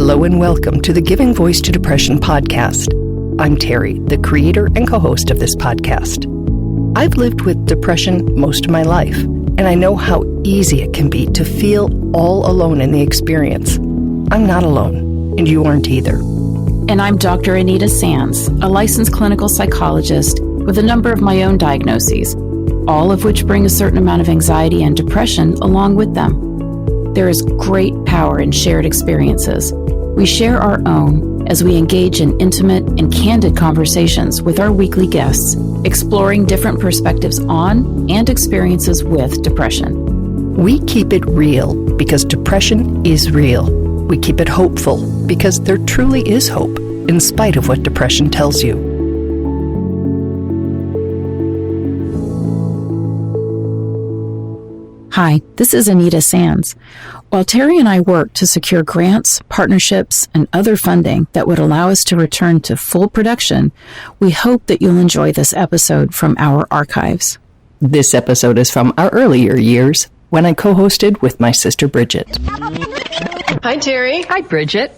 Hello and welcome to the Giving Voice to Depression podcast. I'm Terry, the creator and co-host of this podcast. I've lived with depression most of my life, and I know how easy it can be to feel all alone in the experience. I'm not alone, and you aren't either. And I'm Dr. Anita Sands, a licensed clinical psychologist with a number of my own diagnoses, all of which bring a certain amount of anxiety and depression along with them. There is great power in shared experiences. We share our own as we engage in intimate and candid conversations with our weekly guests, exploring different perspectives on and experiences with depression. We keep it real because depression is real. We keep it hopeful because there truly is hope, in spite of what depression tells you. Hi, this is Anita Sands. While Terry and I work to secure grants, partnerships, and other funding that would allow us to return to full production, we hope that you'll enjoy this episode from our archives. This episode is from our earlier years when I co-hosted with my sister Bridget. Hi, Terry. Hi, Bridget.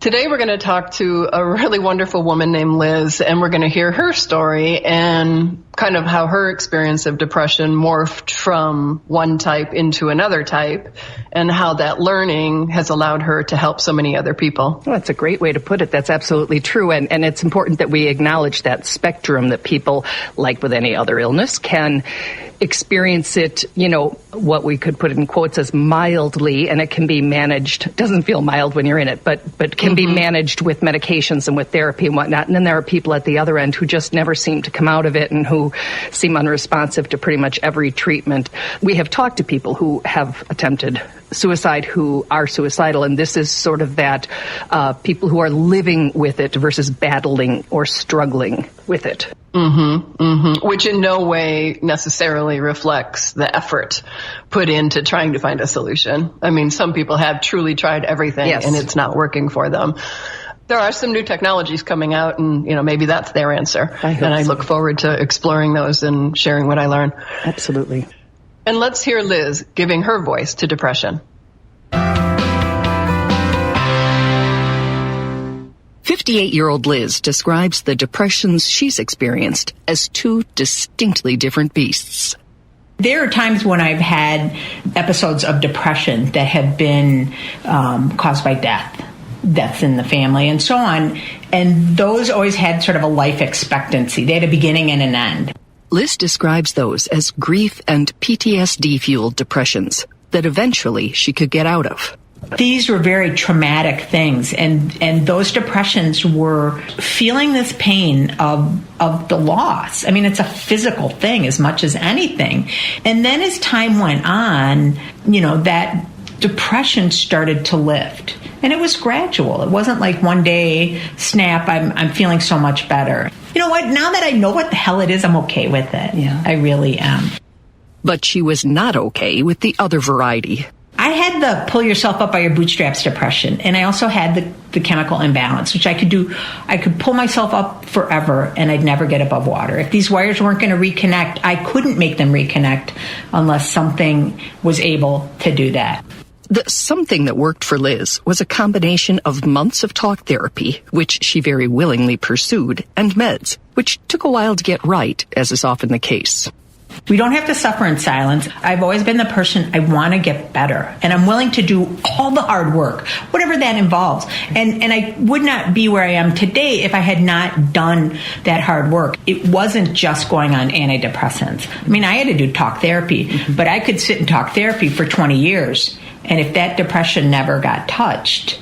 Today we're going to talk to a really wonderful woman named Liz, and we're going to hear her story and kind of how her experience of depression morphed from one type into another type, and how that learning has allowed her to help so many other people. Well, that's a great way to put it. That's absolutely true. And it's important that we acknowledge that spectrum that people, like with any other illness, can experience it, what we could put in quotes as mildly, and it can be managed. It doesn't feel mild when you're in it, but can be managed with medications and with therapy and whatnot. And then there are people at the other end who just never seem to come out of it and who seem unresponsive to pretty much every treatment. We have talked to people who have attempted suicide who are suicidal, and this is sort of that people who are living with it versus battling or struggling with it. Which in no way necessarily reflects the effort put into trying to find a solution. I mean, some people have truly tried everything and it's not working for them. There are some new technologies coming out, and maybe that's their answer. I look forward to exploring those and sharing what I learn. Absolutely. And let's hear Liz giving her voice to depression. 58-year-old Liz describes the depressions she's experienced as two distinctly different beasts. There are times when I've had episodes of depression that have been caused by deaths in the family and so on, and those always had sort of a life expectancy. They had a beginning and an end. Liz describes those as grief and PTSD-fueled depressions that eventually she could get out of. These were very traumatic things, and those depressions were feeling this pain of the loss. I mean, it's a physical thing as much as anything. And then as time went on, that depression started to lift. And it was gradual. It wasn't like one day, snap, I'm feeling so much better. You know what? Now that I know what the hell it is, I'm okay with it. Yeah, I really am. But she was not okay with the other variety. I had the pull yourself up by your bootstraps depression, and I also had the chemical imbalance, which I could do. I could pull myself up forever, and I'd never get above water. If these wires weren't going to reconnect, I couldn't make them reconnect unless something was able to do that. The something that worked for Liz was a combination of months of talk therapy, which she very willingly pursued, and meds, which took a while to get right, as is often the case. We don't have to suffer in silence. I've always been the person, I want to get better, and I'm willing to do all the hard work, whatever that involves. And I would not be where I am today if I had not done that hard work. It wasn't just going on antidepressants. I mean, I had to do talk therapy, but I could sit in talk therapy for 20 years. And if that depression never got touched.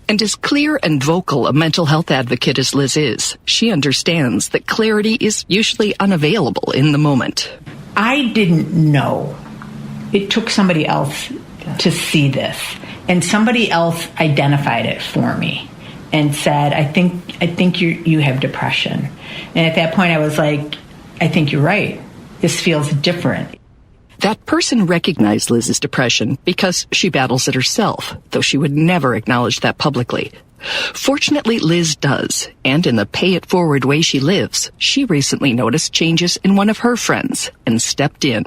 And as clear and vocal a mental health advocate as Liz is, she understands that clarity is usually unavailable in the moment. I didn't know. It took somebody else to see this. And somebody else identified it for me and said, I think you have depression. And at that point I was like, I think you're right. This feels different. That person recognized Liz's depression because she battles it herself, though she would never acknowledge that publicly. Fortunately, Liz does, and in the pay-it-forward way she lives, she recently noticed changes in one of her friends and stepped in.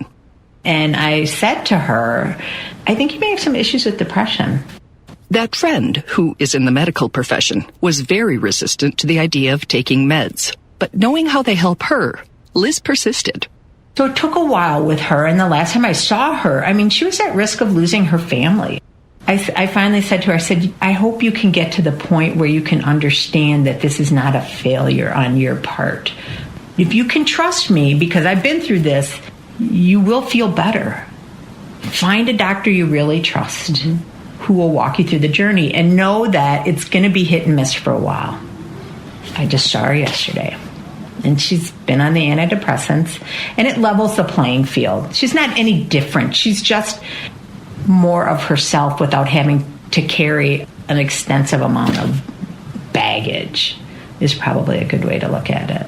And I said to her, I think you may have some issues with depression. That friend, who is in the medical profession, was very resistant to the idea of taking meds. But knowing how they help her, Liz persisted. So it took a while with her, and the last time I saw her, she was at risk of losing her family. I finally said to her, I said, I hope you can get to the point where you can understand that this is not a failure on your part. If you can trust me, because I've been through this, you will feel better. Find a doctor you really trust who will walk you through the journey, and know that it's going to be hit and miss for a while. I just saw her yesterday, and she's been on the antidepressants, and it levels the playing field. She's not any different. She's just more of herself without having to carry an extensive amount of baggage is probably a good way to look at it.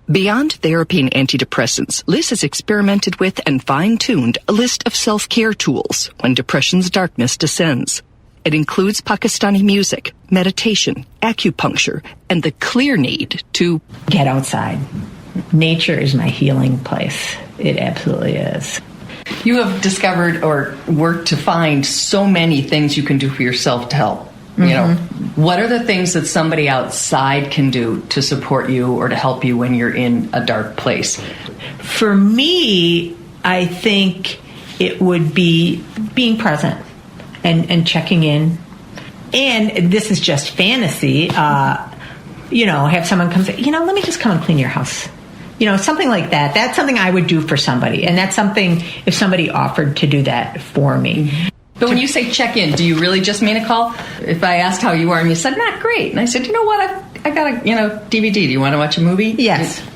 Beyond therapy and antidepressants, Liz has experimented with and fine-tuned a list of self-care tools when depression's darkness descends. It includes Pakistani music, meditation, acupuncture, and the clear need to get outside. Nature is my healing place. It absolutely is. You have discovered or worked to find so many things you can do for yourself to help. You know, what are the things that somebody outside can do to support you or to help you when you're in a dark place? For me, I think it would be being present and checking in. And this is just fantasy. Have someone come say, let me just come and clean your house. Something like that. That's something I would do for somebody. And that's something if somebody offered to do that for me. But when you say check in, do you really just mean a call? If I asked how you are and you said, not great. And I said, you know what, I got a DVD. Do you want to watch a movie? Yes.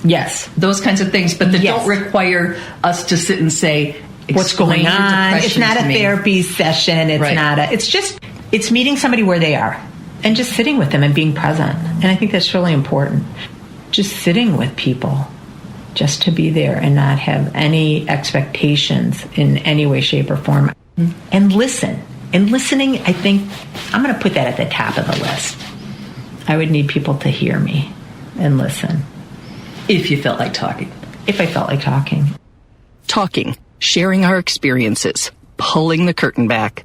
Yes. Those kinds of things. But that don't require us to sit and say, what's going on. It's not a therapy session. It's it's meeting somebody where they are and just sitting with them and being present. And I think that's really important. Just sitting with people, just to be there and not have any expectations in any way, shape, or form. And listen. And listening, I think, I'm going to put that at the top of the list. I would need people to hear me and listen. If you felt like talking. If I felt like talking. Talking, sharing our experiences, pulling the curtain back,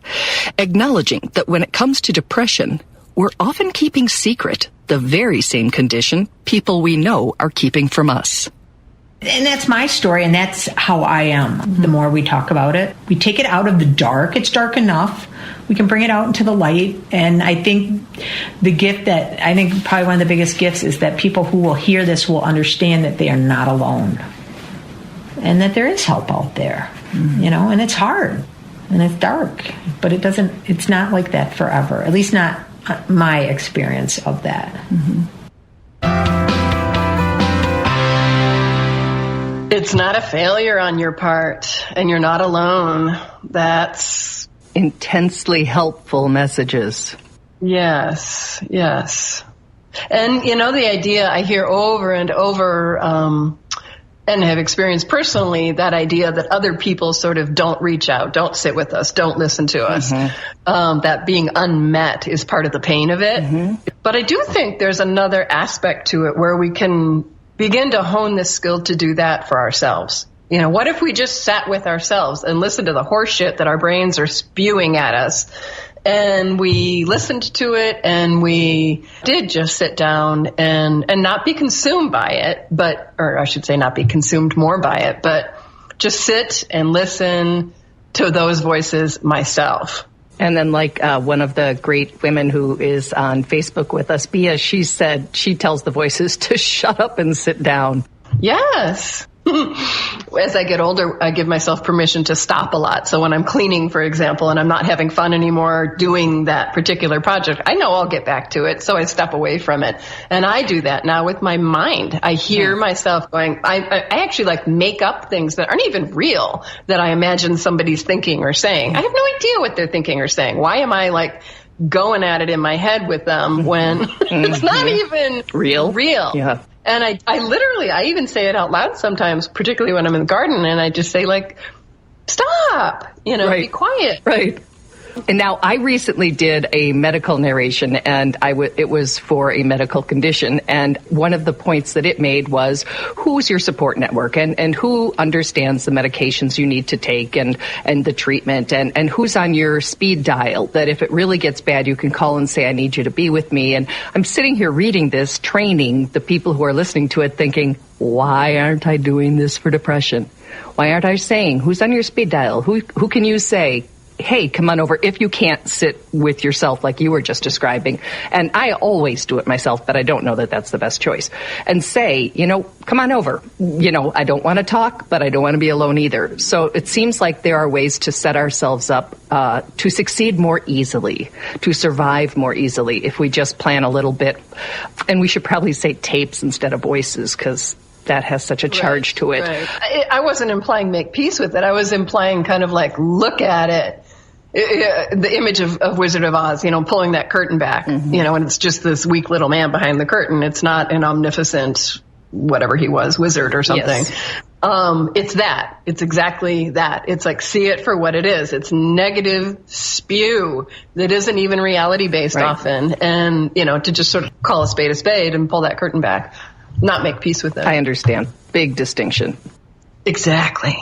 acknowledging that when it comes to depression, we're often keeping secret the very same condition people we know are keeping from us. And that's my story, and that's how I am. The more we talk about it, we take it out of the dark. It's dark enough. We can bring it out into the light. And I think probably one of the biggest gifts is that people who will hear this will understand that they are not alone and that there is help out there, and it's hard and it's dark, but it's not like that forever, at least not my experience of that. It's not a failure on your part, and you're not alone. That's intensely helpful messages. Yes. And, the idea I hear over and over, and have experienced personally, that idea that other people sort of don't reach out, don't sit with us, don't listen to us, that being unmet is part of the pain of it. But I do think there's another aspect to it where we can begin to hone this skill to do that for ourselves. What if we just sat with ourselves and listened to the horse shit that our brains are spewing at us, and we listened to it, and we did just sit down and not be consumed by it, or I should say not be consumed more by it, but just sit and listen to those voices myself. And then one of the great women who is on Facebook with us, Bia, she said she tells the voices to shut up and sit down. Yes. As I get older, I give myself permission to stop a lot. So when I'm cleaning, for example, and I'm not having fun anymore doing that particular project, I know I'll get back to it, so I step away from it. And I do that now with my mind. I hear myself going, I actually make up things that aren't even real that I imagine somebody's thinking or saying. I have no idea what they're thinking or saying. Why am I going at it in my head with them when it's not even real? Yeah. And I even say it out loud sometimes, particularly when I'm in the garden, and I just say stop, be quiet. Right. And now I recently did a medical narration, and it was for a medical condition. And one of the points that it made was, who's your support network, and who understands the medications you need to take and the treatment, and who's on your speed dial, that if it really gets bad, you can call and say, I need you to be with me. And I'm sitting here reading this, training the people who are listening to it, thinking, why aren't I doing this for depression? Why aren't I saying, who's on your speed dial? Who can you say, hey, come on over, if you can't sit with yourself like you were just describing. And I always do it myself, but I don't know that that's the best choice. And say, come on over. I don't want to talk, but I don't want to be alone either. So it seems like there are ways to set ourselves up to succeed more easily, to survive more easily, if we just plan a little bit. And we should probably say tapes instead of voices, because that has such a charge to it. Right. I wasn't implying make peace with it. I was implying kind of like, look at it. The image of Wizard of Oz, pulling that curtain back, and it's just this weak little man behind the curtain. It's not an omnipotent, whatever he was, wizard or something. Yes. It's that. It's exactly that. It's like, see it for what it is. It's negative spew that isn't even reality based often. And, to just sort of call a spade and pull that curtain back, not make peace with it. I understand. Big distinction. Exactly.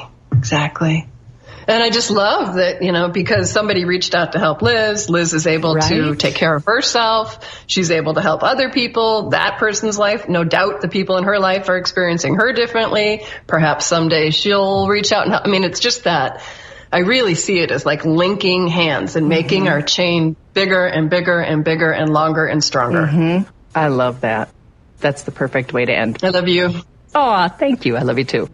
And I just love that, because somebody reached out to help Liz. Liz is able to take care of herself. She's able to help other people. That person's life, no doubt the people in her life are experiencing her differently. Perhaps someday she'll reach out and help. I mean, it's just that I really see it as like linking hands and making our chain bigger and bigger and bigger and longer and stronger. I love that. That's the perfect way to end. I love you. Oh, thank you. I love you too.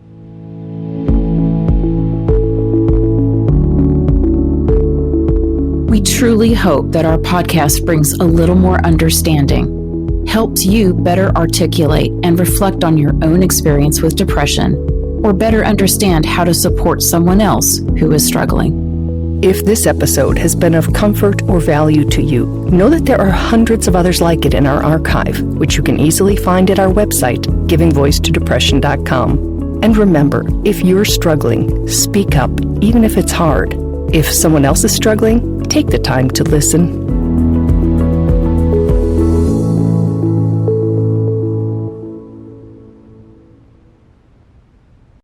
We truly hope that our podcast brings a little more understanding, helps you better articulate and reflect on your own experience with depression, or better understand how to support someone else who is struggling. If this episode has been of comfort or value to you, know that there are hundreds of others like it in our archive, which you can easily find at our website, givingvoicetodepression.com. And remember, if you're struggling, speak up, even if it's hard. If someone else is struggling, take the time to listen.